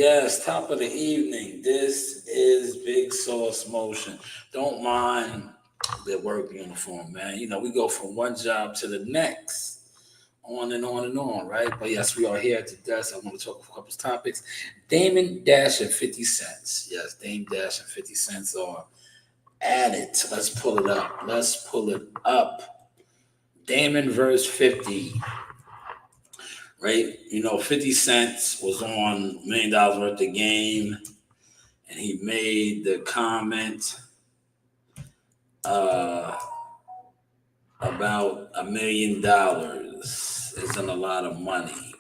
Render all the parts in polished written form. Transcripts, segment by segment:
Yes, top of the evening. This is Big Sauce Motion. Don't mind the work uniform, man. You know, we go from one job to the next, on and on and on, right? But yes, we are here at the desk. I want to talk a couple of topics. Damon Dash and 50 Cents. Yes, Dame Dash and 50 Cents are at it. Let's pull it up. Let's pull it up. Damon verse 50, right? You know, 50 Cents was on $1 million worth of game, and he made the comment uh, about $1 million isn't a lot of money.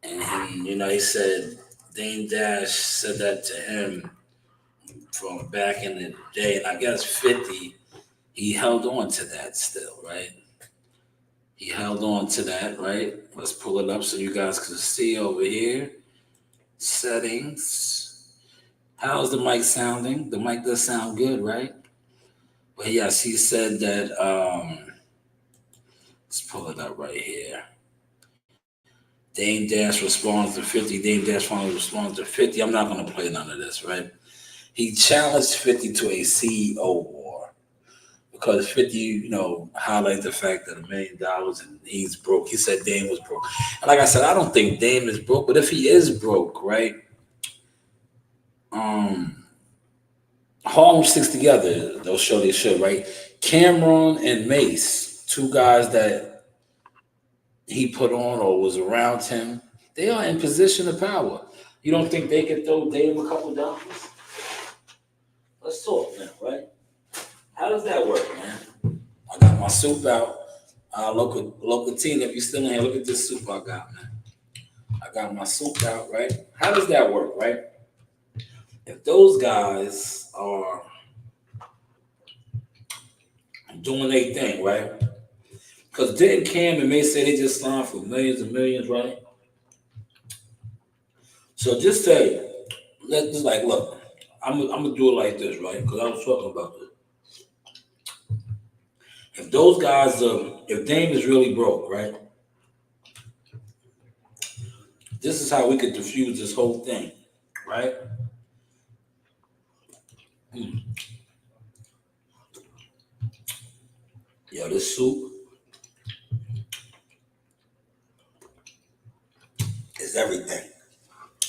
And he said Dame Dash said that to him from back in the day, and I guess 50, he held on to that still, right? He held on to that, right? Let's pull it up so you guys can see over here. Settings. How's the mic sounding? The mic does sound good, right? But yes, he said that. Let's pull it up right here. Dame Dash responds to 50. Dame Dash finally responds to 50. I'm not going to play none of this, right? He challenged 50 to a CEO war because 50, highlighted the fact that $1 million and he's broke. He said Dame was broke. And like I said, I don't think Dame is broke, but if he is broke, right? Harlem Sticks Together, they'll show they should, right? Cameron and Mace, two guys that he put on or was around him, they are in position of power. You don't think they can throw Dame a couple dollars? Let's talk now, right? How does that work, man? I got my soup out. Local team, if you're still in here, look at this soup I got, man. I got my soup out, right? How does that work, right? If those guys are doing their thing, right? Because didn't Cam and May say they just signed for millions and millions, right? So just say, look, I'm gonna do it like this, right? Because I was talking about this. If those guys, if Dame is really broke, right? This is how we could diffuse this whole thing, right? Yo, this soup is everything,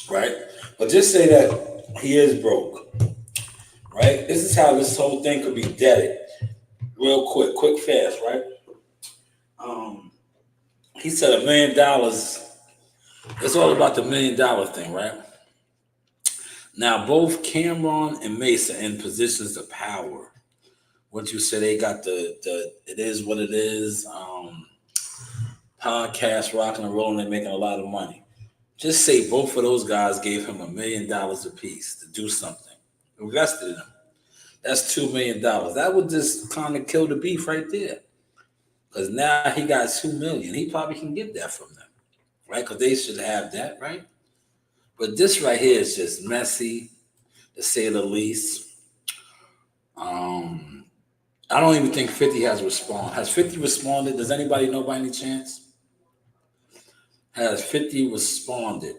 right? But just say that he is broke, right? This is how this whole thing could be deaded real quick, fast, right? He said $1 million. It's all about the $1 million thing, right? Now, both Cameron and Mason in positions of power. What you said, they got the it is what it is. Podcast rocking and rolling, they're making a lot of money. Just say both of those guys gave him $1 million apiece to do something, invested in him. That's $2 million. That would just kind of kill the beef right there. Because now he got $2 million. He probably can get that from them, right? Because they should have that, right? But this right here is just messy, to say the least. I don't even think 50 has responded. Has 50 responded? Does anybody know by any chance? Has 50 responded?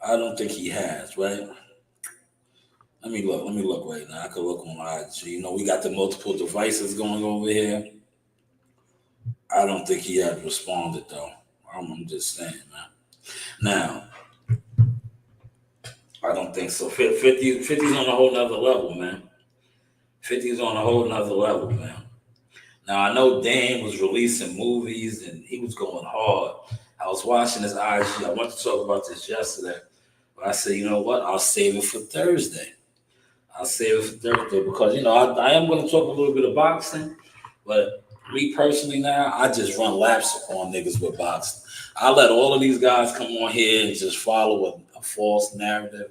I don't think he has, right? Let me look right now. I could look on IG. We got the multiple devices going over here. I don't think he has responded, though. I'm just saying, man. Now, I don't think so. 50's on a whole nother level, man. 50's on a whole nother level, man. Now, I know Dame was releasing movies and he was going hard. I was watching his IG. I wanted to talk about this yesterday. But I said, you know what? I'll save it for Thursday. Because, I am going to talk a little bit of boxing. But me personally now, I just run laps on niggas with boxing. I let all of these guys come on here and just follow a false narrative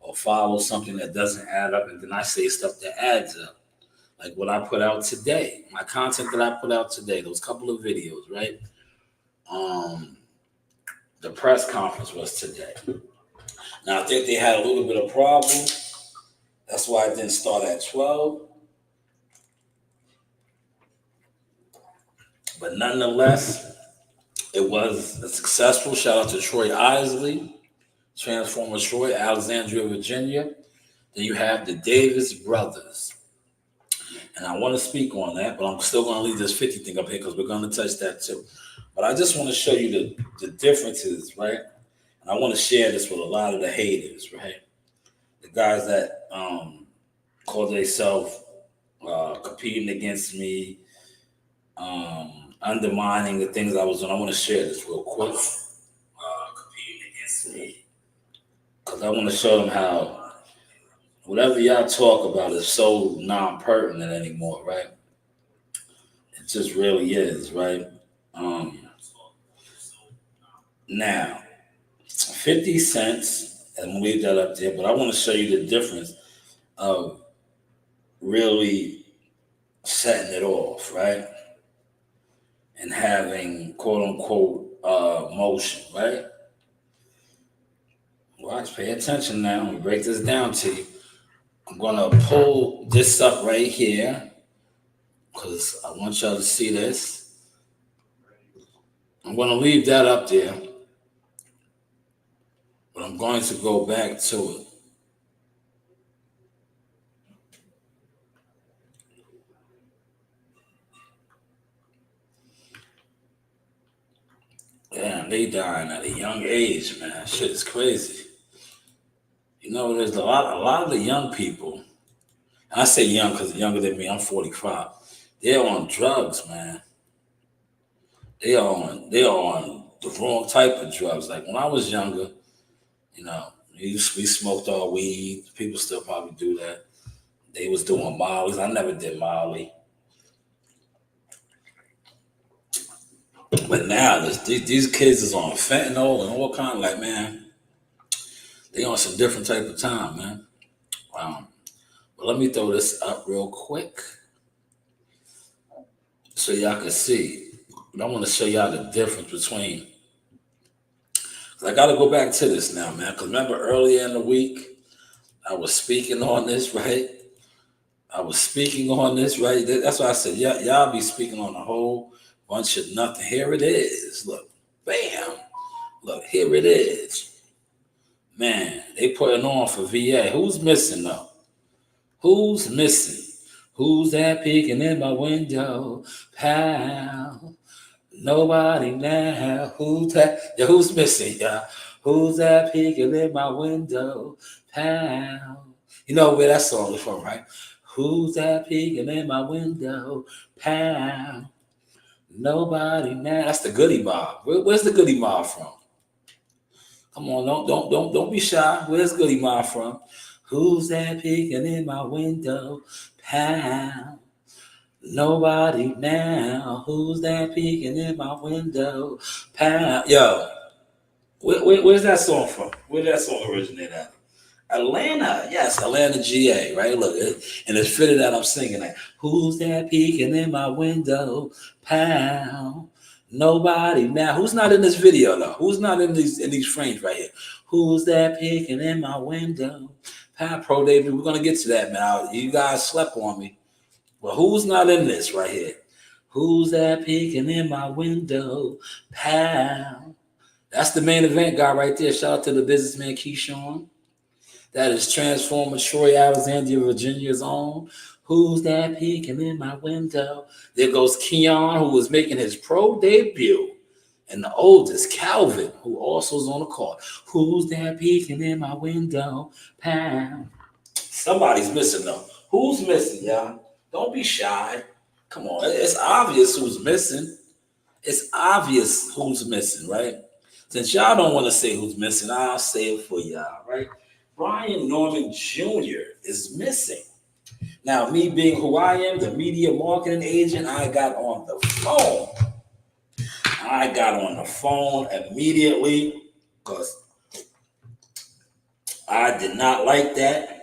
or follow something that doesn't add up. And then I say stuff that adds up. Like what I put out today, my content that I put out today, those couple of videos, right? The press conference was today. Now, I think they had a little bit of problem. That's why I didn't start at 12. But nonetheless, it was a successful. Shout out to Troy Isley. Transformer Troy, Alexandria, Virginia. Then you have the Davis brothers. And I want to speak on that, but I'm still going to leave this 50 thing up here because we're going to touch that too. But I just want to show you the differences, right? And I want to share this with a lot of the haters, right? The guys that call themselves competing against me, undermining the things I was doing. I want to share this real quick. Competing against me. Because I want to show them how whatever y'all talk about is so non-pertinent anymore, right? It just really is, right? Now, 50 cents, and I'm gonna leave that up there, but I want to show you the difference of really setting it off, right? And having quote unquote motion, right? Watch, pay attention now. I'm gonna break this down to you. I'm gonna pull this up right here because I want y'all to see this. I'm gonna leave that up there, but I'm going to go back to it. Damn, they dying at a young age, man. Shit is crazy. You know, there's a lot of the young people. And I say young because they're younger than me. I'm 45. They're on drugs, man. They are on the wrong type of drugs. Like when I was younger, you know, we smoked our weed. People still probably do that. They was doing Molly's. I never did Molly. But now these kids is on fentanyl and all kind of like, man, they on some different type of time, man. But let me throw this up real quick so y'all can see. But I want to show y'all the difference between. I got to go back to this now, man. Because remember earlier in the week, I was speaking on this, right? That's why I said, y'all be speaking on a whole bunch of nothing. Here it is. Look, bam. Look, here it is. Man, they putting on for VA. Who's missing though? Who's missing? Who's that peeking in my window? Pal. Nobody now. Who's that? Yeah, who's missing, y'all? Who's that peeking in my window? Pal. You know where that song is from, right? Who's that peeking in my window? Pal. Nobody now. That's the Goody Mob. Where's the Goody Mob from? Come on, don't be shy. Where's Goody Mob from? Who's that peeking in my window? Pal. Nobody now. Who's that peeking in my window? Pal. Yo, where's that song from? Where did that song originate at? Atlanta. Yes, Atlanta, GA, right? Look, and it's fitted that I'm singing that. Who's that peeking in my window? Pal. Nobody now. Who's not in this video though? Who's not in these frames right here? Who's that peeking in my window? Pal, Pro David, we're gonna get to that, man. You guys slept on me. Well, who's not in this right here? Who's that peeking in my window? Pal. That's the main event guy right there. Shout out to the businessman Keyshawn. That is Transformer Troy, Alexandria, Virginia's own. Who's that peeking in my window? There goes Keon, who was making his pro debut. And the oldest, Calvin, who also is on the call. Who's that peeking in my window? Pal. Somebody's missing though. Who's missing, y'all? Don't be shy. Come on, it's obvious who's missing. It's obvious who's missing, right? Since y'all don't want to say who's missing, I'll say it for y'all, right? Brian Norman Jr. is missing. Now, me being who I am, the media marketing agent, I got on the phone immediately because I did not like that.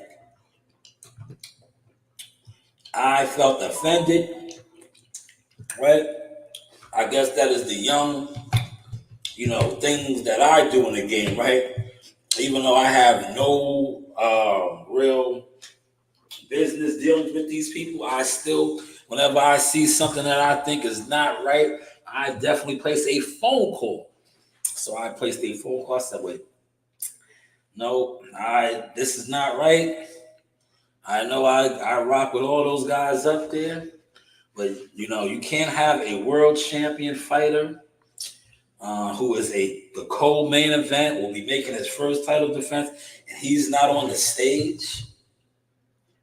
I felt offended, right? I guess that is the young, things that I do in the game, right? Even though I have no real business dealings with these people, I still, whenever I see something that I think is not right, I definitely place a phone call. So I placed a phone call. I said, wait, no, this is not right. I know I rock with all those guys up there, but you can't have a world champion fighter who is the co-main event, will be making his first title defense, and he's not on the stage.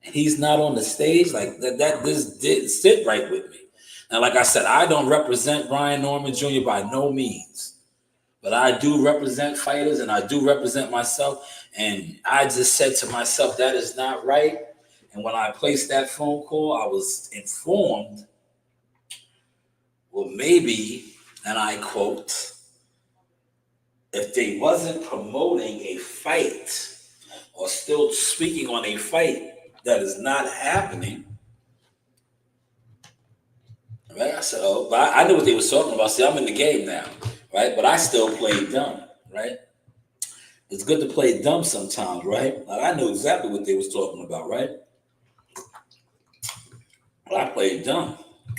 And he's not on the stage like that. This did sit right with me. Now, like I said, I don't represent Brian Norman Jr. by no means, but I do represent fighters, and I do represent myself. And I just said to myself, that is not right. And when I placed that phone call, I was informed, well, maybe, and I quote, if they wasn't promoting a fight or still speaking on a fight that is not happening, right? I said, oh, but I knew what they was talking about. See, I'm in the game now, right? But I still played dumb, right? It's good to play dumb sometimes, right? Like I knew exactly what they was talking about, right? But I played dumb,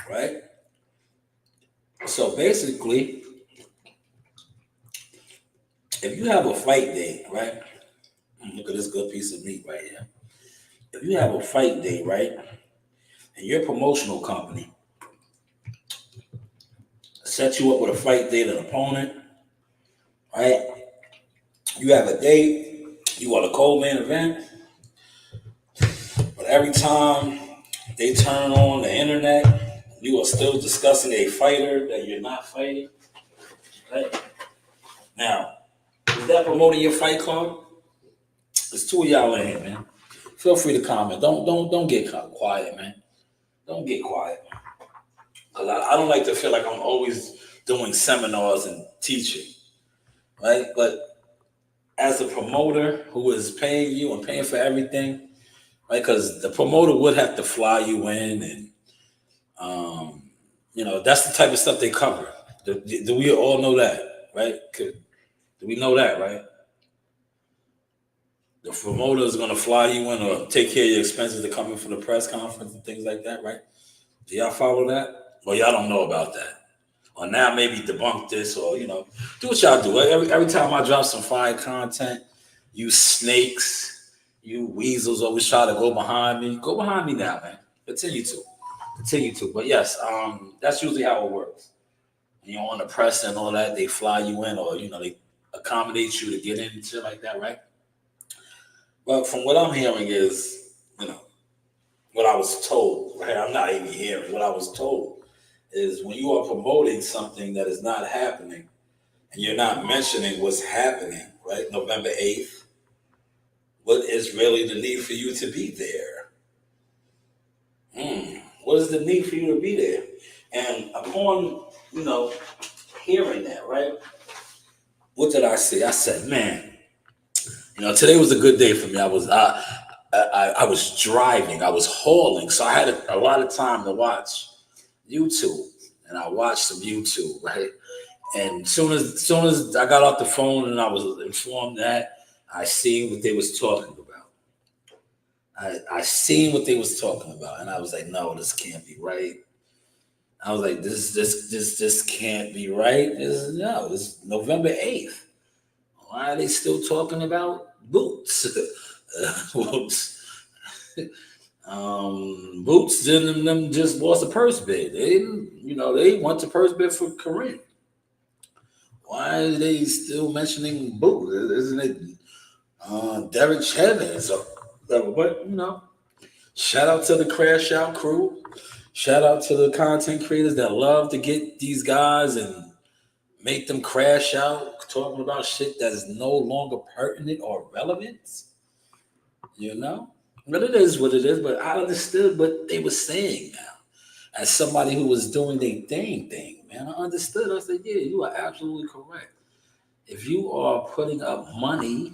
right? So basically, if you have a fight day, right? Look at this good piece of meat right here. If you have a fight day, right, and your promotional company sets you up with a fight date, an opponent, right? You have a date, you want a cold main event, but every time they turn on the internet, you are still discussing a fighter that you're not fighting, right? Now, is that promoting your fight card? There's two of y'all in here, man. Feel free to comment. Don't get quiet, man. Don't get quiet. Cause I don't like to feel like I'm always doing seminars and teaching, right? But as a promoter who is paying you and paying for everything, right? Because the promoter would have to fly you in, and that's the type of stuff they cover. Do we all know that, right? Do we know that, right? The promoter is going to fly you in or take care of your expenses to come in for the press conference and things like that, right? Do y'all follow that? Or y'all don't know about that? Or now maybe debunk this, or do what y'all do. Every time I drop some fire content, you snakes, you weasels always try to go behind me. Go behind me now, man. Continue to. But yes, that's usually how it works. On the press and all that, they fly you in, or they accommodate you to get in and shit like that, right? But from what I'm hearing is, what I was told, right? I'm not even hearing what I was told is when you are promoting something that is not happening and you're not mentioning what's happening, right? November 8th, what is really the need for you to be there? What is the need for you to be there? And upon, hearing that, right? What did I say? I said, man, today was a good day for me. I was driving, I was hauling, so I had a lot of time to watch YouTube, and I watched some YouTube, right? And soon as I got off the phone and I was informed that, I seen what they was talking about. I seen what they was talking about, and I was like, no, this can't be right. I was like, this can't be right. It's November 8th. Why are they still talking about boots? Boots. Boots didn't them just lost a purse bid. They want the purse bid for Corinne. Why are they still mentioning Boots? Isn't it Derek Chavez? But shout out to the Crash Out crew. Shout out to the content creators that love to get these guys and make them crash out talking about shit that is no longer pertinent or relevant. But it is what it is. But I understood what they were saying now. As somebody who was doing their thing, man, I understood. I said, yeah, you are absolutely correct. If you are putting up money,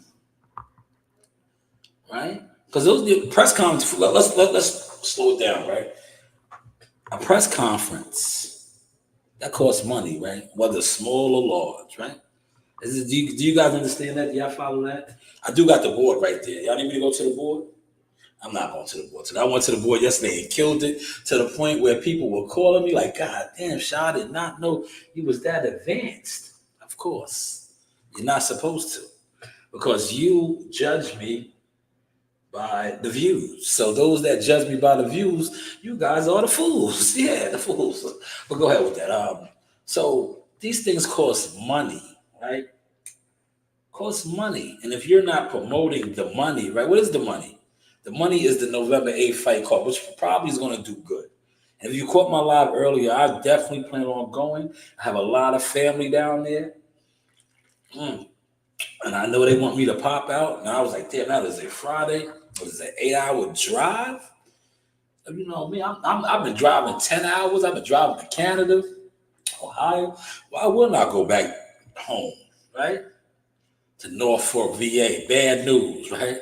right? Because those press conferences, let's slow it down, right? A press conference, that costs money, right? Whether small or large, right? Do you guys understand that? Do y'all follow that? I do got the board right there. Y'all need me to go to the board? I'm not going to the board today. I went to the board yesterday and killed it to the point where people were calling me like, God damn, Shaw, I did not know you was that advanced. Of course. You're not supposed to. because you judge me by the views. So those that judge me by the views, you guys are the fools. Yeah, the fools. But go ahead with that. So these things cost money, right? Cost money. And if you're not promoting the money, right? What is the money? The money is the November 8th fight card, which probably is going to do good. And if you caught my live earlier, I definitely plan on going. I have a lot of family down there. And I know they want me to pop out. And I was like, damn, that is a Friday. What is it, 8-hour drive? You know me, I've been driving 10 hours. I've been driving to Canada, Ohio. Why wouldn't I go back home, right? To Norfolk, VA. Bad news, right?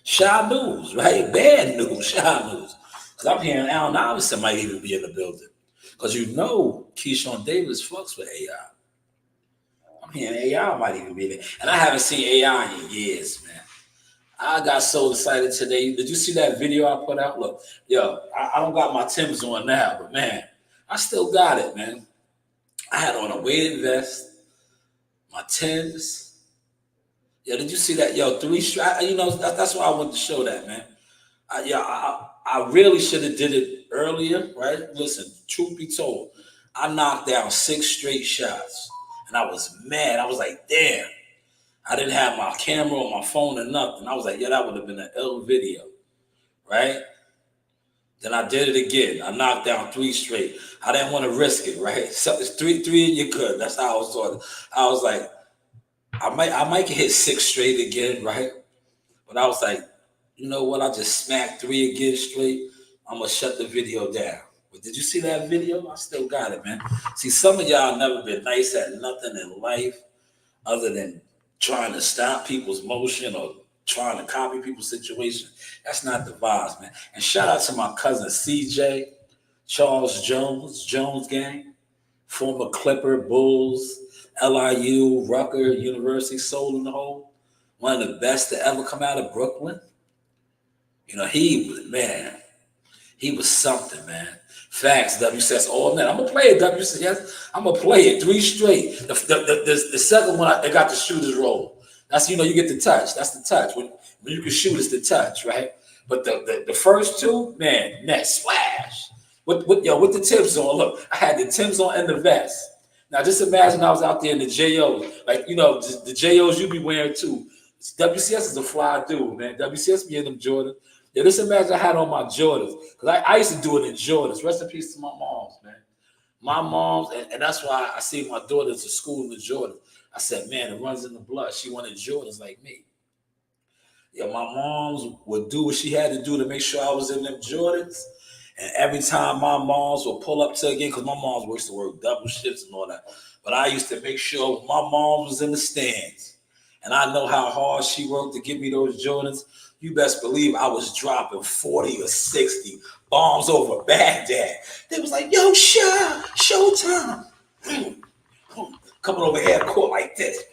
Shy news, right? Bad news, shy news. Because I'm hearing Allen Iverson might even be in the building. Because you know Keyshawn Davis fucks with AI. I'm hearing AI might even be there. And I haven't seen AI in years, man. I got so excited today. Did you see that video I put out? Look, yo, I don't got my Timbs on now, but man, I still got it, man. I had on a weighted vest, my Timbs. Yo, did you see that? Yo, 3 strap. You know, that's why I wanted to show that, man. I really should have did it earlier, right? Listen, truth be told, I knocked down 6 straight shots, and I was mad. I was like, damn. I didn't have my camera or my phone or nothing. I was like, yeah, that would have been an ill video, right? Then I did it again. I knocked down 3 straight. I didn't want to risk it, right? So it's three and you could. That's how I was doing it. I was like, I might hit 6 straight again, right? But I was like, you know what? I just smacked 3 again straight. I'm gonna shut the video down. But did you see that video? I still got it, man. See, some of y'all never been nice at nothing in life other than trying to stop people's motion or trying to copy people's situation. That's not the vibes, man. And shout out to my cousin CJ, Charles Jones gang, former Clipper, Bulls, LIU, Rucker, University, Soul in the Hole. One of the best to ever come out of Brooklyn. You know, he was something, man. Facts, WCS all night. I'm gonna play it, WCS. I'm gonna play it 3 straight. The second one, I got the shooter's roll. That's, you know, you get the touch. That's the touch. When you can shoot, it's the touch, right? But the first 2, man, net splash. With the Timbs on. Look, I had the Timbs on and the vest. Now just imagine I was out there in the JOs, like, you know, the JOs you be wearing too. WCS is a fly dude, man. WCS be in them Jordans. Yeah, just imagine I had on my Jordans. Because I used to do it in Jordans. Rest in peace to my moms, man. My moms, and that's why I see my daughters at school in the Jordans. I said, man, it runs in the blood. She wanted Jordans like me. Yeah, my moms would do what she had to do to make sure I was in them Jordans. And every time my moms would pull up to again, because my moms used to work double shifts and all that. But I used to make sure my mom was in the stands. And I know how hard she worked to give me those Jordans. You best believe I was dropping 40 or 60 bombs over Baghdad. They was like, yo, showtime. Coming over here court like this.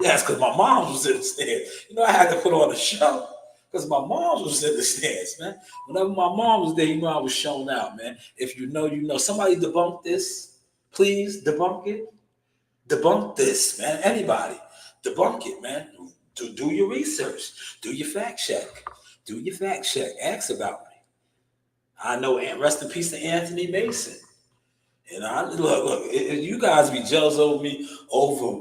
That's because my mom was in the stands. You know, I had to put on a show because my mom was in the stands, man. Whenever my mom was there, you know I was showing out, man. If you know, you know. Somebody debunk this. Please debunk it. Debunk this, man. Anybody. Debunk it, man. Do your research. Do your fact check. Do your fact check. Ask about me. I know, and rest in peace to Anthony Mason. And I look, you guys be jealous over me over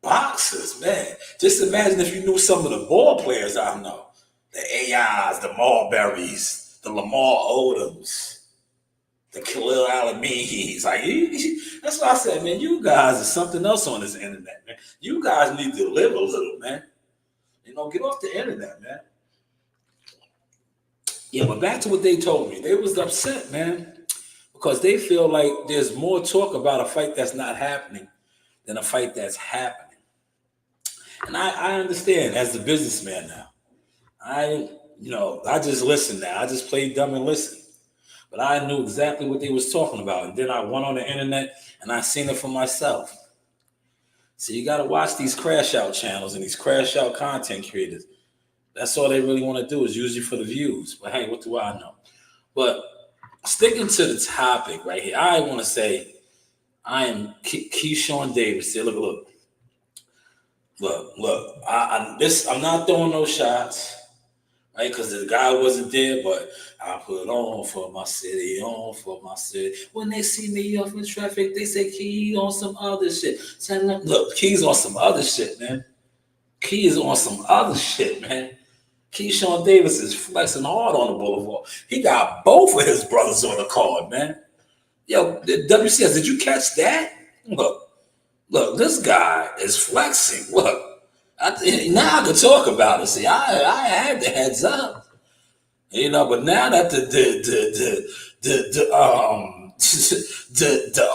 boxers, man. Just imagine if you knew some of the ball players I know. The AIs, the Marburys, the Lamar Odoms, the Khalil Alamees. Like, that's why I said, man, you guys are something else on this internet, man. You guys need to live a little, man. You know, get off the internet, man. Yeah, but back to what they told me. They was upset, man, because they feel like there's more talk about a fight that's not happening than a fight that's happening. And I understand as a businessman now. I just listen now. I just play dumb and listen. But I knew exactly what they was talking about. And then I went on the internet and I seen it for myself. So you got to watch these crash out channels and these crash out content creators. That's all they really want to do is use you for the views. But hey, what do I know? But sticking to the topic right here, I want to say I am Keyshawn Davis. See, look. I'm not throwing no shots, right? Because the guy wasn't there, but I put on for my city, on for my city. When they see me off in traffic, they say Key on some other shit. Look, Key's on some other shit, man. Key is on some other shit, man. Keyshawn Davis is flexing hard on the boulevard. He got both of his brothers on the card, man. Yo, WCS, did you catch that? Look, this guy is flexing. Look, now I can talk about it. See, I had the heads up, but now that the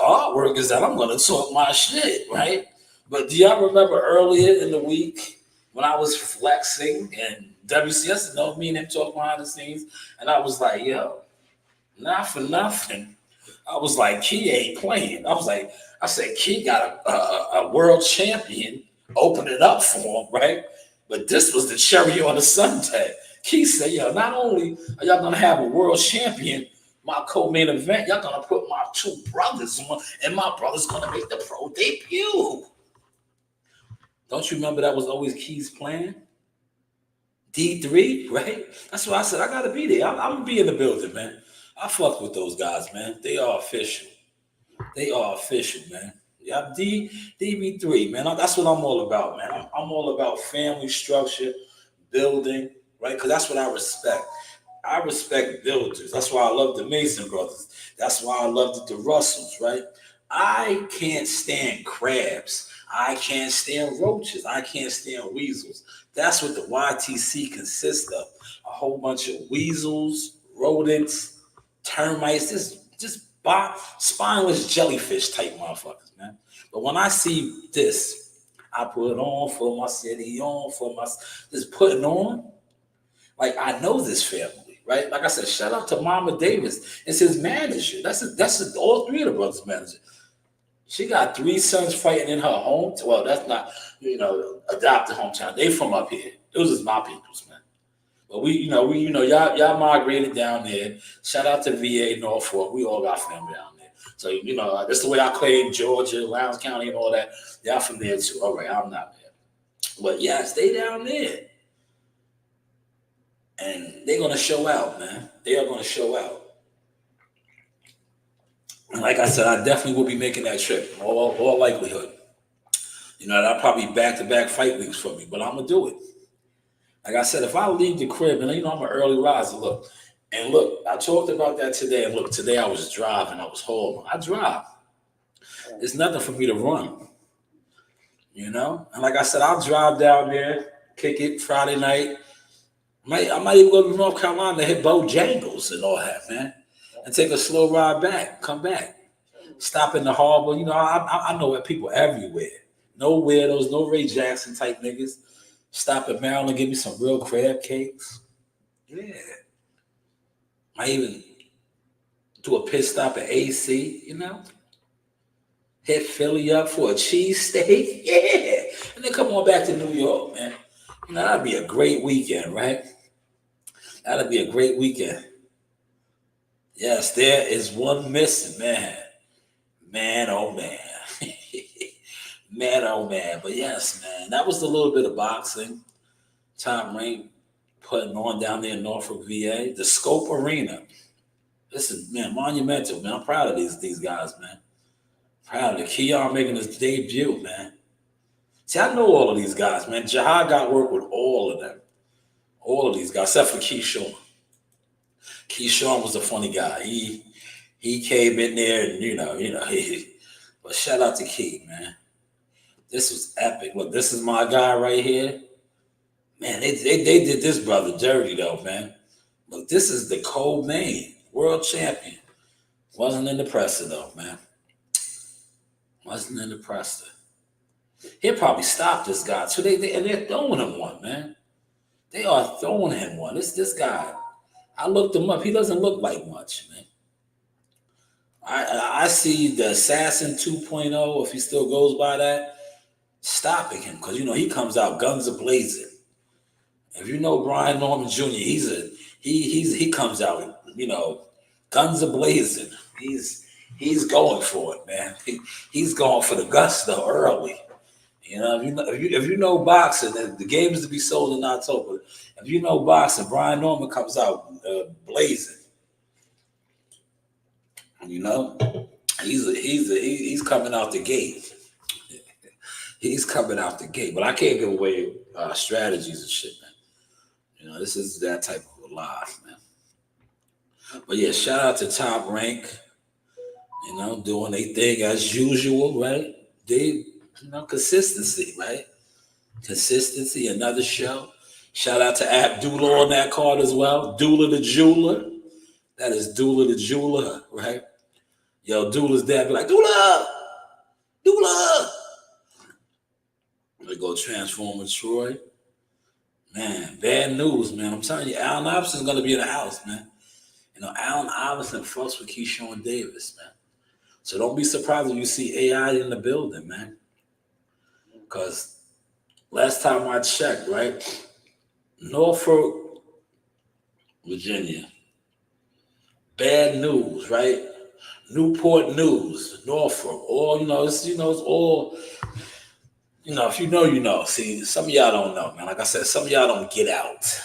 artwork is that I'm gonna talk my shit, right? But do y'all remember earlier in the week when I was flexing and WCS know me and him talk behind the scenes, and I was like, yo, not for nothing. I was like, Key ain't playing. I said, Key got a world champion open it up for him, right? But this was the cherry on the sundae. Key said, yo, not only are y'all gonna have a world champion, my co-main event, y'all gonna put my two brothers on, and my brother's gonna make the pro debut. Don't you remember that was always Key's plan? D3, right? That's why I said I gotta be there. I'm gonna be in the building, man. I fuck with those guys, man. They are official. Man. Yeah, DB3, man. That's what I'm all about, man. I'm all about family structure, building, right? Because that's what I respect. I respect builders. That's why I love the Mason brothers. That's why I love the Russells, right? I can't stand crabs. I can't stand roaches. I can't stand weasels. That's what the YTC consists of. A whole bunch of weasels, rodents, termites, just spineless jellyfish type motherfuckers, man. But when I see this, I put on for my city, just putting on. Like, I know this family, right? Like I said, shout out to Mama Davis. It's his manager. That's all three of the brothers' manager. She got 3 sons fighting in her home. Well, that's not, adopted hometown. They from up here. Those is my peoples, man. But y'all migrated down there. Shout out to VA, Norfolk. We all got family down there. So, that's the way I claim Georgia, Lowndes County, and all that. Y'all from there too. All right, I'm not there. But yeah, stay down there. And they're going to show out, man. They are going to show out. And like I said, I definitely will be making that trip, all likelihood. That'll probably back-to-back fight weeks for me, but I'm going to do it. Like I said, if I leave the crib, and I'm an early riser, look, I talked about that today, and look, today I was driving, I was home. I drive. It's nothing for me to run, And like I said, I'll drive down there, kick it Friday night. I might even go to North Carolina to hit Bojangles and all that, man. And take a slow ride back, come back. Stop in the harbor. I know people everywhere. No weirdos, no Ray Jackson type niggas. Stop at Maryland, give me some real crab cakes. Yeah. Might even do a pit stop at AC, Hit Philly up for a cheesesteak. Yeah. And then come on back to New York, man. That'd be a great weekend, right? That'd be a great weekend. Yes, there is one missing, man. Man, oh man. Man, oh man. But yes, man, that was a little bit of boxing. Tom Ring putting on down there in Norfolk, VA. The Scope Arena. This is, man, monumental, man. I'm proud of these guys, man. Proud of Keon making his debut, man. See, I know all of these guys, man. Jahad got work with all of them. All of these guys, except for Keyshawn. Keyshawn was a funny guy. He came in there and, but shout out to Key, man. This was epic. Look, this is my guy right here. Man, they did this brother dirty, though, man. Look, this is the co-main world champion. Wasn't in the presser, though, man. Wasn't in the presser. He'll probably stop this guy. So they're throwing him one, man. They are throwing him one. This guy. I looked him up. He doesn't look like much, man. I see the Assassin 2.0, if he still goes by that, stopping him because he comes out guns a blazing. If you know Brian Norman Jr., he comes out, guns a blazing. He's going for it, man. He's going for the gusto early. You know, if you know boxing, the game is to be sold in October. If you know boxing, Brian Norman comes out blazing. You know, he's coming out the gate. He's coming out the gate. But I can't give away strategies and shit, man. You know, this is that type of a live, man. But yeah, shout out to Top Rank. You know, doing their thing as usual, right? Consistency, right? Consistency, another show. Shout out to Abdullah on that card as well. Dula the Jeweler. That is Dula the Jeweler, right? Yo, Dula's dad be like, Dula! Dula! They go Transformer Troy. Man, bad news, man. I'm telling you, Allen Iverson's going to be in the house, man. You know, Allen Iverson fucks with Keyshawn Davis, man. So don't be surprised if you see AI in the building, man. Because last time I checked, right, Norfolk, Virginia, bad news, right? Newport News, Norfolk, all it's all. If you know, you know. See, some of y'all don't know, man. Like I said, some of y'all don't get out.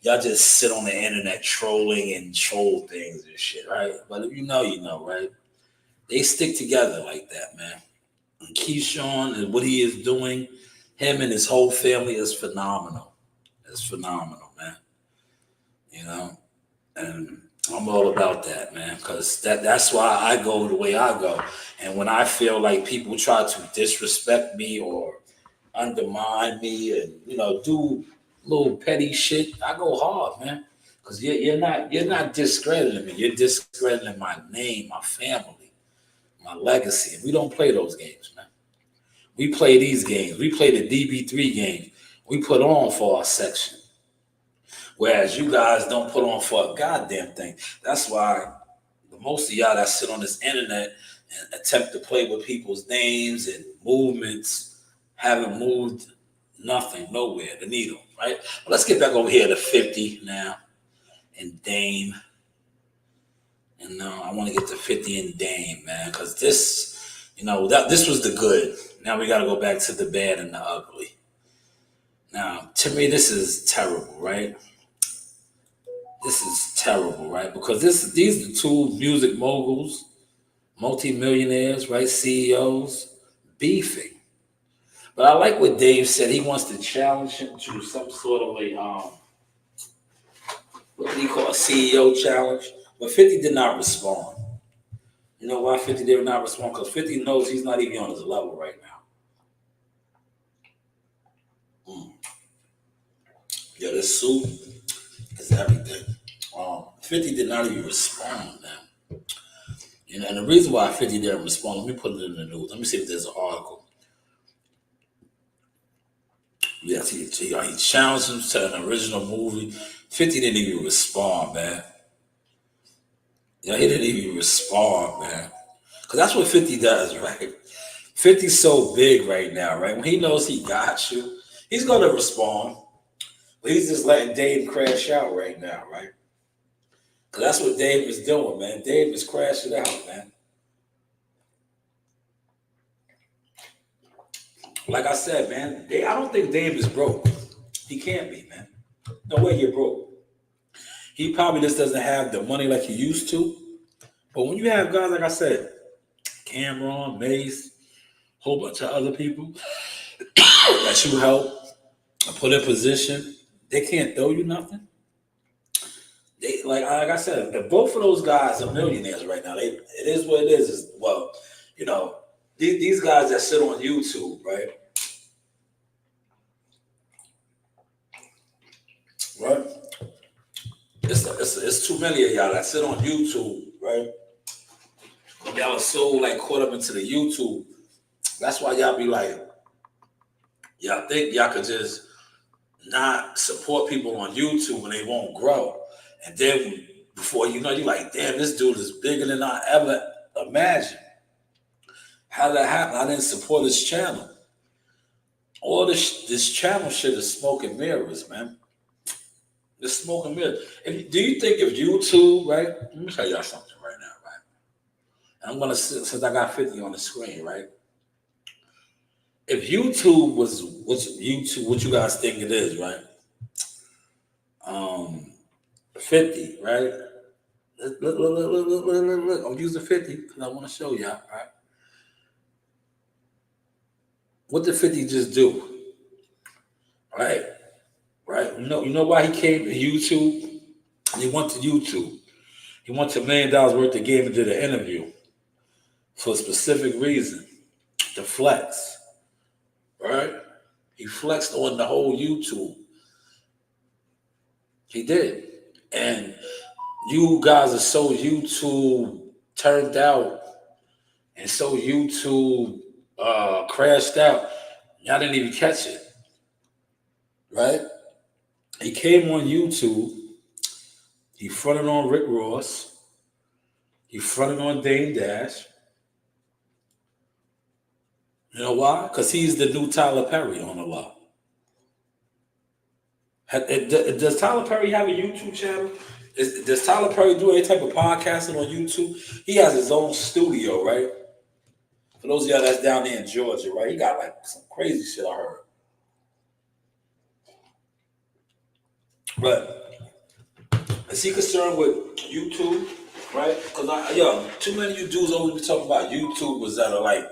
Y'all just sit on the internet trolling and troll things and shit, right? But if you know, you know, right? They stick together like that, man. And Keyshawn and what he is doing, him and his whole family is phenomenal. It's phenomenal, man. You know, and I'm all about that, man, because that's why I go the way I go. And when I feel like people try to disrespect me or undermine me and do little petty shit, I go hard, man. Because you're not discrediting me. You're discrediting my name, my family, my legacy. And we don't play those games, man. We play these games. We play the DB3 game. We put on for our section. Whereas you guys don't put on for a goddamn thing. That's why the most of y'all that sit on this internet and attempt to play with people's names and movements haven't moved nothing, nowhere, the needle, right? But let's get back over here to 50 now and Dame. And I want to get to 50 and Dame, man, because this, this was the good. Now we got to go back to the bad and the ugly. Now, to me, this is terrible, right? This is terrible, right? Because these are two music moguls, multi-millionaires, right? CEOs, beefing. But I like what Dave said. He wants to challenge him to some sort of a, what do you call a CEO challenge? But 50 did not respond. You know why 50 did not respond? Because 50 knows he's not even on his level right now. Yeah, this suit is everything. 50 did not even respond now. And the reason why 50 didn't respond, let me put it in the news. Let me see if there's an article. Yes, he challenged him to an original movie. 50 didn't even respond, man. Yeah, he didn't even respond, man. Because that's what 50 does, right? 50's so big right now, right? When he knows he got you, he's going to respond. But he's just letting Dave crash out right now, right? Because that's what Dave is doing, man. Dave is crashing out, man. Like I said, man, I don't think Dave is broke. He can't be, man. No way you're broke. He probably just doesn't have the money like he used to. But when you have guys, like I said, Cameron, Mace, a whole bunch of other people that you help and put in position, they can't throw you nothing. They like I said, if both of those guys are millionaires right now. It is what it is. Well, these guys that sit on YouTube, right? Right? It's too many of y'all that sit on YouTube, right? Y'all are so like caught up into the YouTube. That's why y'all be like, y'all think y'all could just not support people on YouTube and they won't grow. And then before you know, you're like, damn, this dude is bigger than I ever imagined. How did that happen? I didn't support his channel. All this channel shit is smoke and mirrors, man. It's smoke and mirrors. Do you think if YouTube, right? Let me tell y'all something right now, right? I'm gonna, since I got 50 on the screen, right? If YouTube was YouTube, what you guys think it is, right? 50, right? Look. I'm using 50 because I want to show y'all, right? What did 50 just do? Right? Right? You know why he came to YouTube? He went to YouTube. He went to $1 million worth of game and did an interview for a specific reason, to flex. Right? He flexed on the whole YouTube. He did. And you guys are so YouTube turned out and so YouTube crashed out. Y'all didn't even catch it. Right? He came on YouTube. He fronted on Rick Ross. He fronted on Dame Dash. You know why? Because he's the new Tyler Perry on the law. Does Tyler Perry have a YouTube channel? Does Tyler Perry do any type of podcasting on YouTube? He has his own studio, right? For those of y'all that's down there in Georgia, right? He got like some crazy shit I heard. But is he concerned with YouTube, right? Because too many of you dudes always be talking about YouTubers that are like,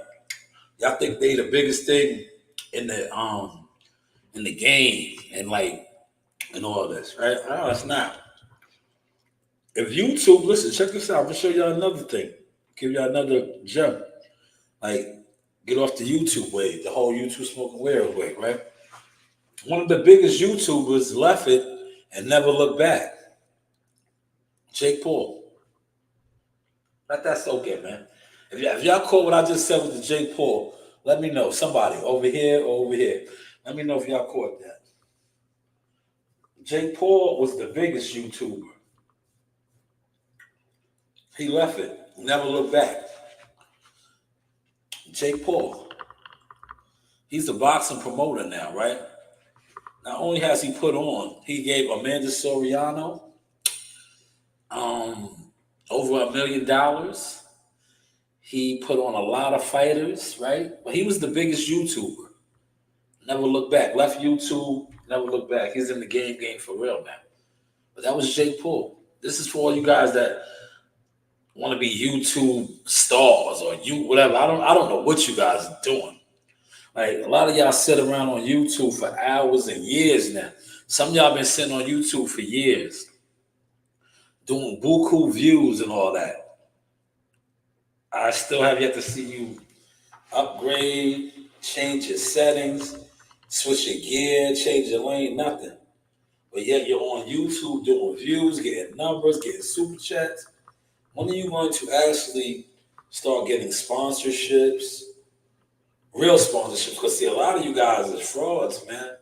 y'all think they the biggest thing in the game and all this, right? No, it's not. If YouTube, listen, check this out. I'm gonna show y'all another thing. Give y'all another gem. Like, get off the YouTube way, the whole YouTube smoking weird way, right? One of the biggest YouTubers left it and never looked back. Jake Paul. Let that soak in, man. If y'all caught what I just said with the Jake Paul, let me know. Somebody over here or over here. Let me know if y'all caught that. Jake Paul was the biggest YouTuber. He left it, never looked back. Jake Paul. He's a boxing promoter now, right? Not only has he put on, he gave Amanda Soriano over $1 million. He put on a lot of fighters, right? But he was the biggest YouTuber. Never looked back. Left YouTube, never looked back. He's in the game for real now. But that was Jake Paul. This is for all you guys that want to be YouTube stars or whatever. I don't know what you guys are doing. Like, a lot of y'all sit around on YouTube for hours and years now. Some of y'all been sitting on YouTube for years, doing buku views and all that. I still have yet to see you upgrade, change your settings, switch your gear, change your lane, nothing. But yet you're on YouTube doing views, getting numbers, getting super chats. When are you going to actually start getting sponsorships, real sponsorships? Because see, a lot of you guys are frauds, man.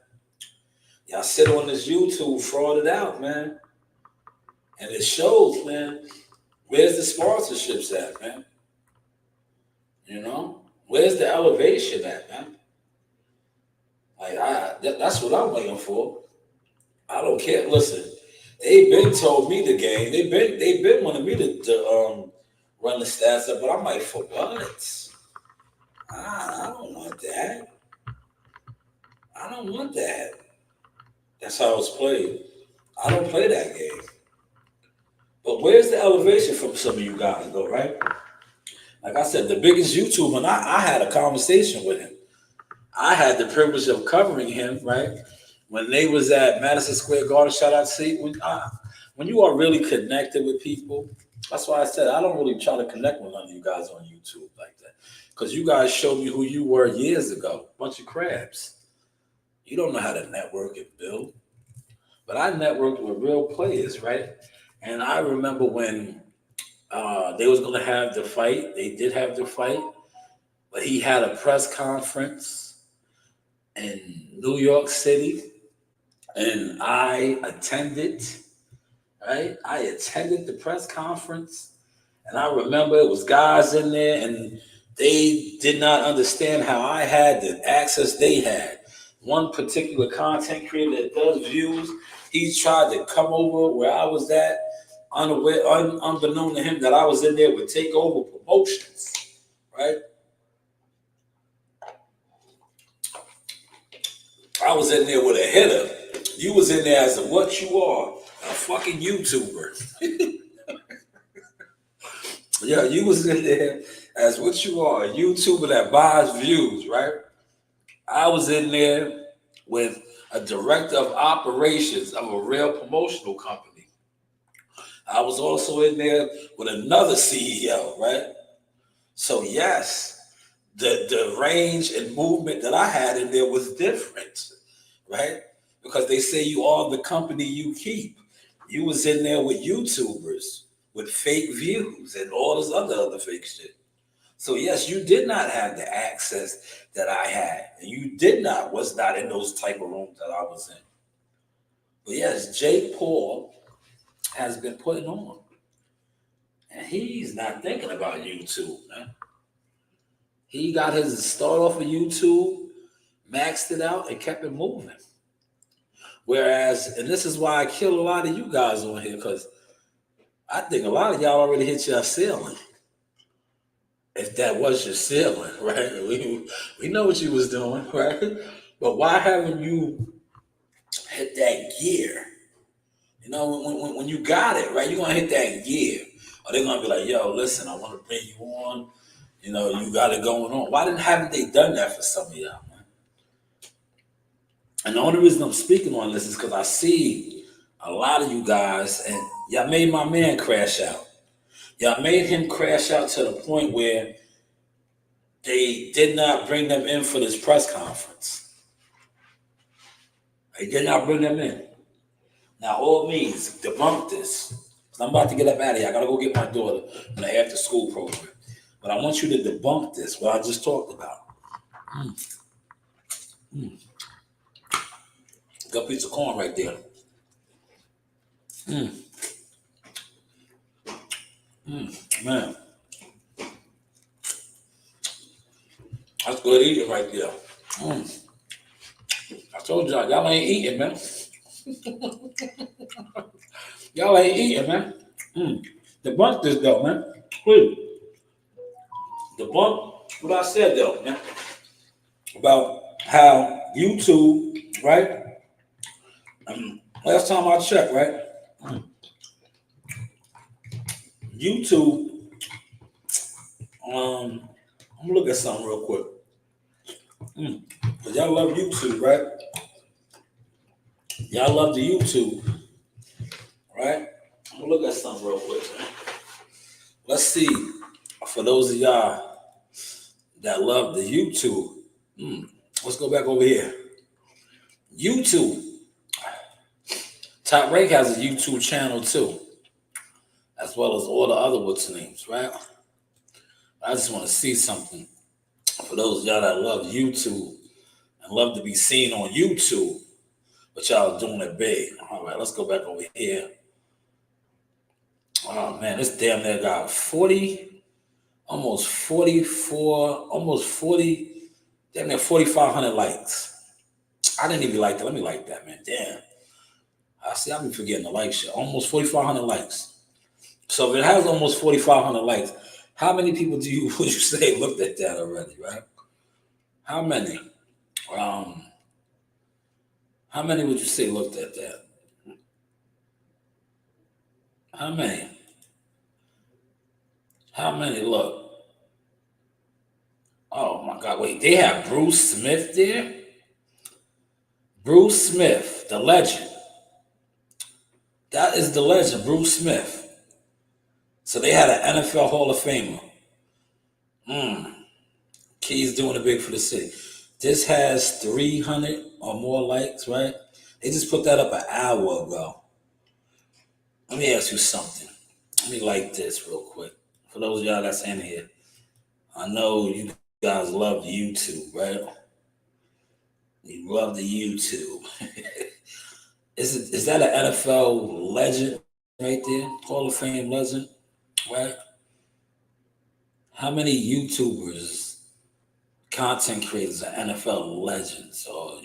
Y'all sit on this YouTube frauded out, man. And it shows, man. Where's the sponsorships at, man? You know? Where's the elevation at, man? Like, that's what I'm waiting for. I don't care. Listen, they've been told me the game. They've been wanting me to run the stats up, but I'm like, for what? I don't want that. I don't want that. That's how it's played. I don't play that game. But where's the elevation from some of you guys, though, right? Like I said, the biggest YouTuber, and I had a conversation with him. I had the privilege of covering him, right? When they was at Madison Square Garden, shout out to when you are really connected with people, that's why I said I don't really try to connect with none of you guys on YouTube like that. Because you guys showed me who you were years ago. Bunch of crabs. You don't know how to network and build. But I networked with real players, right? And I remember when they was going to have the fight. They did have the fight. But he had a press conference in New York City. And I attended, right? I attended the press conference. And I remember it was guys in there and they did not understand how I had the access they had. One particular content creator that does views, he tried to come over where I was at unbeknown to him that I was in there with Takeover Promotions, right? I was in there with a hitter. You was in there as a what you are, a fucking YouTuber. Yeah, you was in there as what you are, a YouTuber that buys views, right? I was in there with a director of operations of a real promotional company. I was also in there with another CEO, right? So yes, the range and movement that I had in there was different, right? Because they say you are the company you keep. You was in there with YouTubers with fake views and all this other fake shit. So yes, you did not have the access that I had, and you was not in those type of rooms that I was in. But yes, Jake Paul has been putting on, and he's not thinking about YouTube, man. He got his start off of YouTube, maxed it out, and kept it moving. Whereas, and this is why I kill a lot of you guys on here, because I think a lot of y'all already hit your ceiling. If that was your ceiling, right? We know what you was doing, right? But why haven't you hit that gear? You know, when you got it, right, you're going to hit that gear. Or they're going to be like, yo, listen, I want to bring you on. You know, you got it going on. Haven't they done that for some of y'all, man? And the only reason I'm speaking on this is because I see a lot of you guys, and y'all made my man crash out. Y'all made him crash out to the point where they did not bring them in for this press conference. They did not bring them in. Now, all means, debunk this. I'm about to get up out of here. I got to go get my daughter in the after school program. But I want you to debunk this, what I just talked about. Got a piece of corn right there. Man. That's good eating right there. I told y'all ain't eating, man. Y'all ain't eating, man. Debunk this, though, man. Please. Debunk what I said, though, man. About how YouTube, right? Last time I checked, right? YouTube, I'm gonna look at something real quick. Cause y'all love YouTube, right? Y'all love the YouTube, right? I'm gonna look at something real quick, man. Let's see, for those of y'all that love the YouTube, let's go back over here. YouTube. Top Rank has a YouTube channel too, as well as all the other what's names, right? I just want to see something for those of y'all that love YouTube and love to be seen on YouTube, but y'all doing it big. All right, let's go back over here. Oh man, this damn near got 40, almost 44, almost 40, damn near 4,500 likes. I didn't even like that. Let me like that, man. Damn. I see, I've been forgetting the like shit. Almost 4,500 likes. So if it has almost 4,500 likes, how many people would you say looked at that already, right? How many? How many would you say looked at that? How many? How many look? Oh my God, wait, they have Bruce Smith there? Bruce Smith, the legend. That is the legend, Bruce Smith. So they had an NFL Hall of Famer. Key's doing it big for the city. This has 300 or more likes, right? They just put that up an hour ago. Let me ask you something. Let me like this real quick. For those of y'all that's in here, I know you guys love the YouTube, right? You love the YouTube. Is that an NFL legend right there? Hall of Fame legend, right? How many YouTubers, content creators are NFL legends or,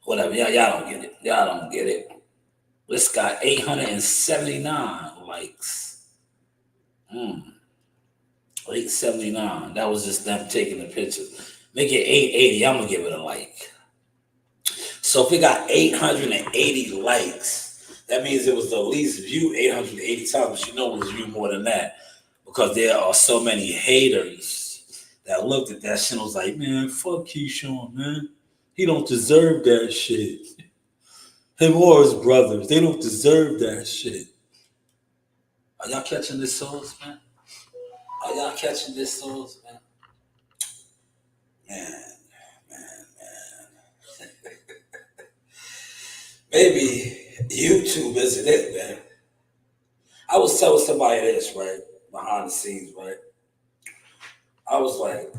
whatever. Y'all don't get it. Y'all don't get it. This got 879 likes. 879. That was just them taking the pictures. Make it 880. I'm gonna give it a like. So if it got 880 likes, that means it was the least viewed 880 times. But you know it was viewed more than that because there are so many haters that looked at that shit and was like, man, fuck Keyshawn, man. He don't deserve that shit. Him or his brothers, they don't deserve that shit. Are y'all catching this sauce, man? Are y'all catching this sauce, man? Man, man. Maybe YouTube isn't it, man. I was telling somebody this, right? Behind the scenes, right? I was like,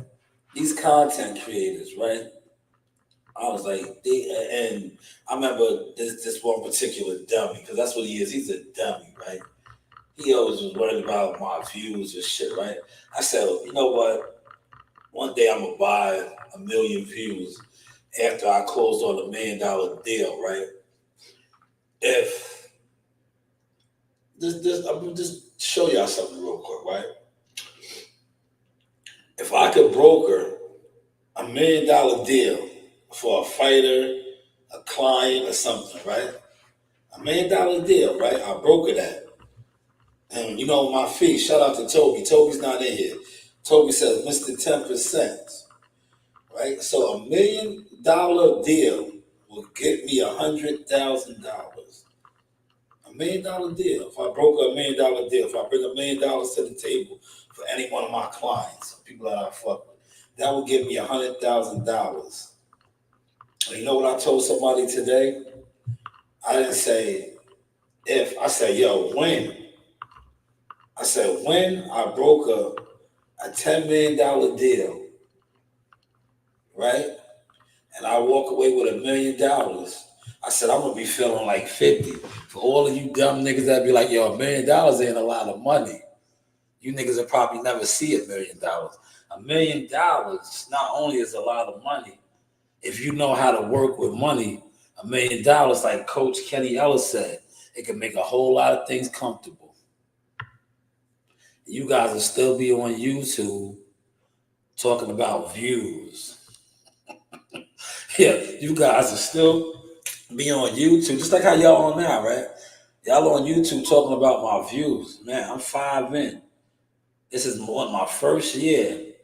these content creators, right? I was like, and I remember this one particular dummy, because that's what he is. He's a dummy, right? He always was worried about my views and shit, right? I said, you know what? One day I'm gonna buy 1,000,000 views after I closed on $1,000,000 deal, right? If I'm gonna just show y'all something real quick, right? If I could broker $1,000,000 deal for a fighter, a client, or something, right? $1,000,000 deal, right? I broker that. And you know my fee, shout out to Toby. Toby's not in here. Toby says, Mr. 10%. Right? So $1,000,000 deal will get me $100,000. $1,000,000 deal. If I broke $1,000,000 deal, if I bring $1,000,000 to the table for any one of my clients, people that I fuck with, that will give me $100,000. And you know what I told somebody today? I didn't say if. I said, yo, when. I said, when I broke a $10,000,000 deal, right? And I walk away with $1,000,000, I said, I'm gonna be feeling like 50. For all of you dumb niggas that be like, yo, $1,000,000 ain't a lot of money. You niggas will probably never see $1,000,000. $1,000,000 not only is a lot of money, if you know how to work with money, $1,000,000, like Coach Kenny Ellis said, it can make a whole lot of things comfortable. You guys will still be on YouTube talking about views. Yeah, you guys will still be on YouTube, just like how y'all on now, right? Y'all on YouTube talking about my views. Man, I'm 5 in. This is my first year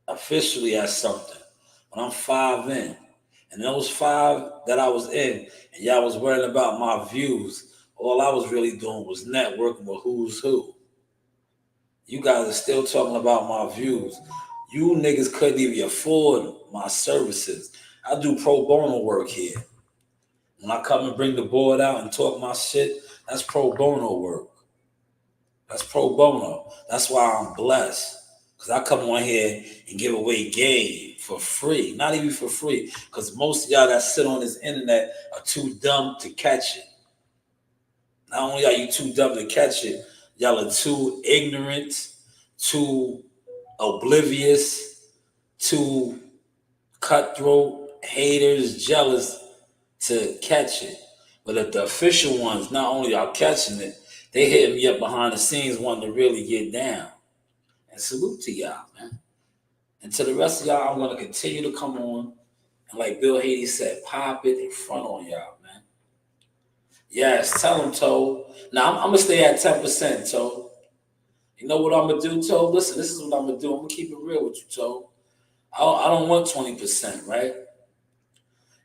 officially at something. When I'm 5 in. And those 5 that I was in, and y'all was worrying about my views, all I was really doing was networking with who's who. You guys are still talking about my views. You niggas couldn't even afford my services. I do pro bono work here. When I come and bring the board out and talk my shit, that's pro bono work. That's pro bono. That's why I'm blessed. Because I come on here and give away game for free. Not even for free. Because most of y'all that sit on this internet are too dumb to catch it. Not only are you too dumb to catch it, y'all are too ignorant, too oblivious, too cutthroat, haters, jealous to catch it. But if the official ones not only are catching it, they hit me up behind the scenes wanting to really get down. And salute to y'all, man. And to the rest of y'all, I'm going to continue to come on. And like Bill Hader said, pop it in front on y'all, man. Yes, tell them, Toe. Now, I'm going to stay at 10%, Toe. You know what I'm going to do, Toe? Listen, this is what I'm going to do. I'm going to keep it real with you, Toe. I don't want 20%, right?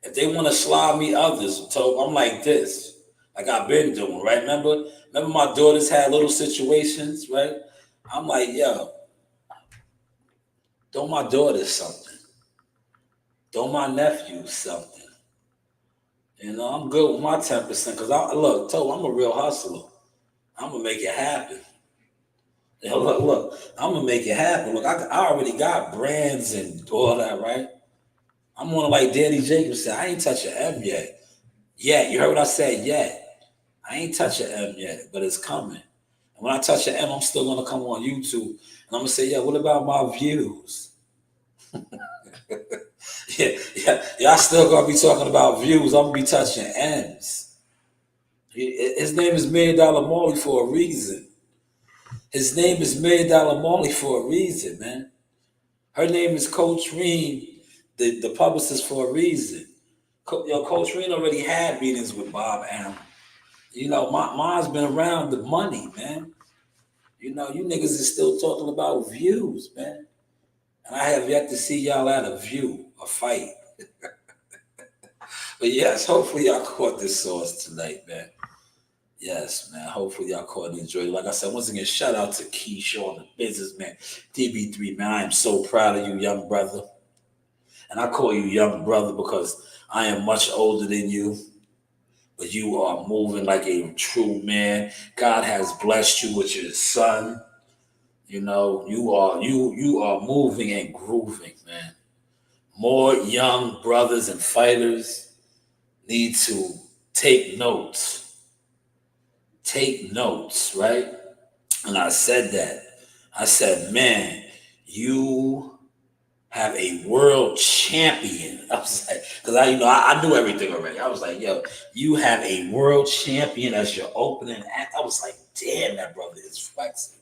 If they want to slide me others, Toe, I'm like this. Like I've been doing, right? Remember my daughters had little situations, right? I'm like, yo, don't my daughters something. Don't my nephews something. You know, I'm good with my 10% because look, Toe, I'm a real hustler. I'm gonna make it happen. You know, look, I'm gonna make it happen. Look, I already got brands and all that, right? I'm on like Danny Jacobs said, I ain't touch an M yet. Yeah, you heard what I said, yet. I ain't touch an M yet, but it's coming. And when I touch an M, I'm still gonna come on YouTube and I'm gonna say, yeah, what about my views? yeah, y'all still gonna be talking about views. I'm gonna be touching M's. His name is $1 Million Molly for a reason. His name is $1 Million Molly for a reason, man. Her name is Coach Reen, the publicist for a reason. Coach Reen already had meetings with Bob Allen. Mine's been around the money, man. You niggas is still talking about views, man. And I have yet to see y'all at a view, a fight. But yes, hopefully y'all caught this sauce tonight, man. Yes, man. Hopefully y'all caught and enjoyed it. Like I said, once again, shout out to Keyshawn, the businessman. DB3, man. I am so proud of you, young brother. And I call you young brother because I am much older than you. But you are moving like a true man. God has blessed you with your son. You are moving and grooving, man. More young brothers and fighters need to take notes. Take notes, right? And I said that. I said, man, you have a world champion. I was like, because I knew everything already. I was like, yo, you have a world champion as your opening act. I was like, damn, that brother is flexing.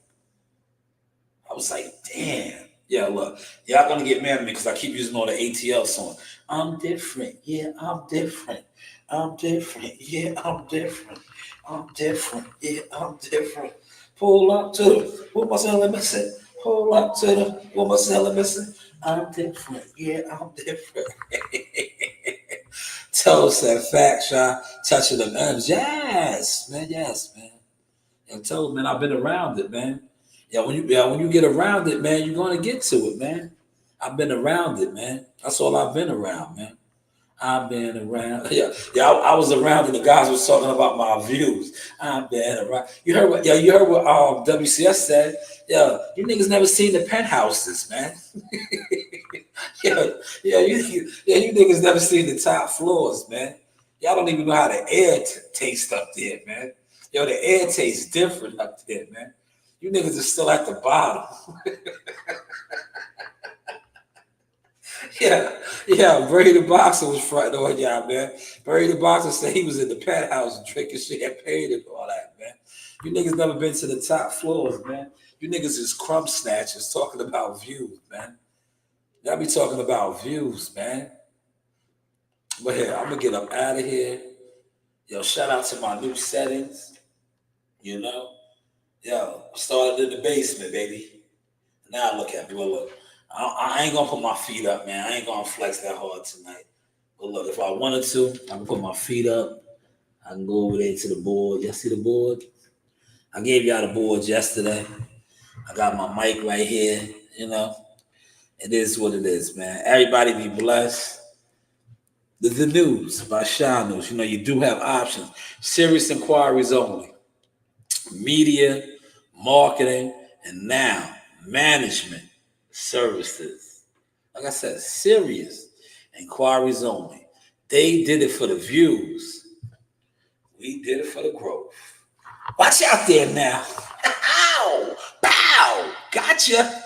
I was like, damn. Yeah, look, y'all gonna get mad at me because I keep using all the ATL songs. I'm different. Yeah, I'm different. I'm different. Yeah, I'm different. I'm different. Yeah, I'm different. Pull up to the, what my son let me say? Pull up to the, what my son let me say? I'm different. Yeah, I'm different. Toast and fact, shot, touching the M's. Yes, man. Yes, man. And told, man, I've been around it, man. When you get around it, man, you're gonna get to it, man. I've been around it, man. That's all I've been around, man. I've been around. I was around and the guys was talking about my views. I've been around. You heard what WCS said? Yeah, you niggas never seen the penthouses, man. You niggas never seen the top floors, man. Y'all don't even know how the air tastes up there, man. Yo, the air tastes different up there, man. You niggas are still at the bottom. Yeah. Brady the Boxer was fronting on y'all, man. Brady the Boxer said he was in the penthouse drinking champagne and all that, man. You niggas never been to the top floors, man. You niggas is crumb snatchers talking about views, man. Y'all be talking about views, man. But here, I'm gonna get up out of here. Yo, shout out to my new settings. Started in the basement, baby. Now look at me. Well, look, I ain't gonna put my feet up, man. I ain't gonna flex that hard tonight. But look, if I wanted to, I can put my feet up. I can go over there to the board. Y'all see the board? I gave y'all the boards yesterday. I got my mic right here. It is what it is, man. Everybody be blessed. The news by Shanewz. You do have options. Serious inquiries only. Media, marketing, and now management services. Like I said, serious inquiries only. They did it for the views. We did it for the growth. Watch out there now. Ow! Pow! Gotcha.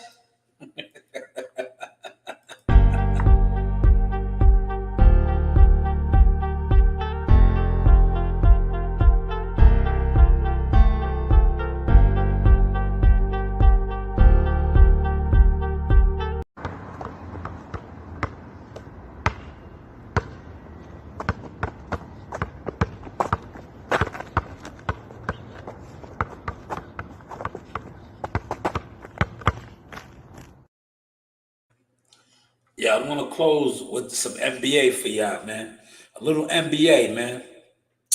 Yeah, I'm gonna close with some NBA for y'all, man. A little NBA, man.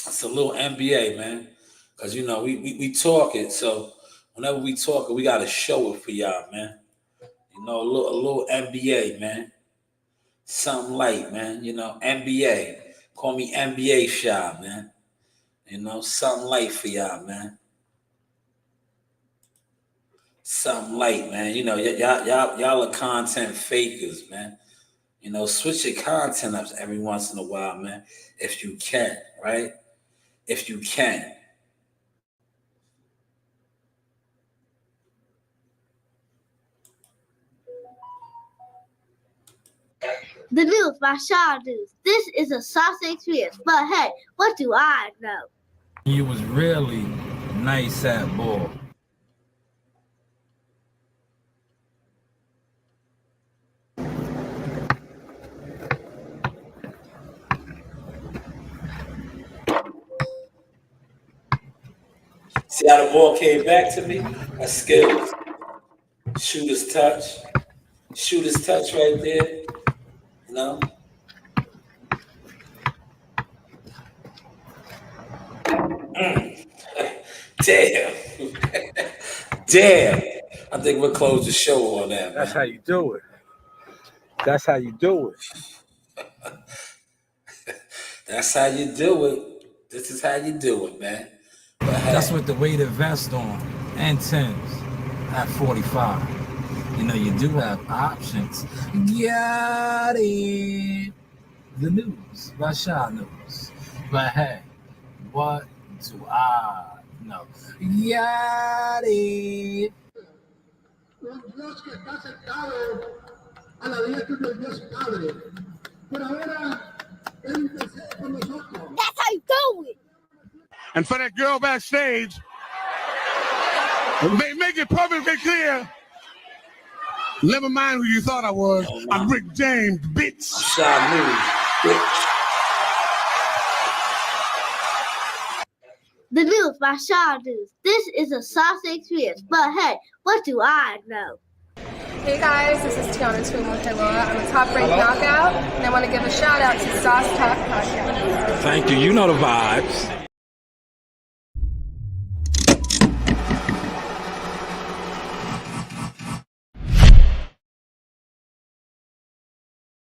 It's a little NBA, man. Cause we talk it, so whenever we talk it, we gotta show it for y'all, man. A little NBA, man. Something light, man. NBA. Call me NBA Shy, man. Something light for y'all, man. Something light, man. Y'all are content fakers, man. Switch your content up every once in a while, man. If you can, right? If you can. The news by Shanewz. This is a sauce experience, but hey, what do I know? You was really nice at ball. See how the ball came back to me? That's skills. Shooter's touch. Shooter's touch right there. You know? Damn. Damn. I think we'll close the show on that, man. That's how you do it. That's how you do it. That's how you do it. This is how you do it, man. But hey, that's with the weighted vest on and 10s at 45. You know, you do have options. Got it. The news by Shanewz. But hey, what do I know? Got it. Dios que está sentado a la diestra del Dios Padre. Pero ahora Él intercede por nosotros. That's how you do it. And for that girl backstage, make it perfectly clear. Never mind who you thought I was. I'm Rick James, bitch. Shanewz, bitch. The news by Shanewz. This is a sauce experience, but hey, what do I know? Hey guys, this is Tiana Tuimoteloa. I'm a top-ranked knockout, and I want to give a shout out to Sauce Talk Podcast. Thank you. You know the vibes.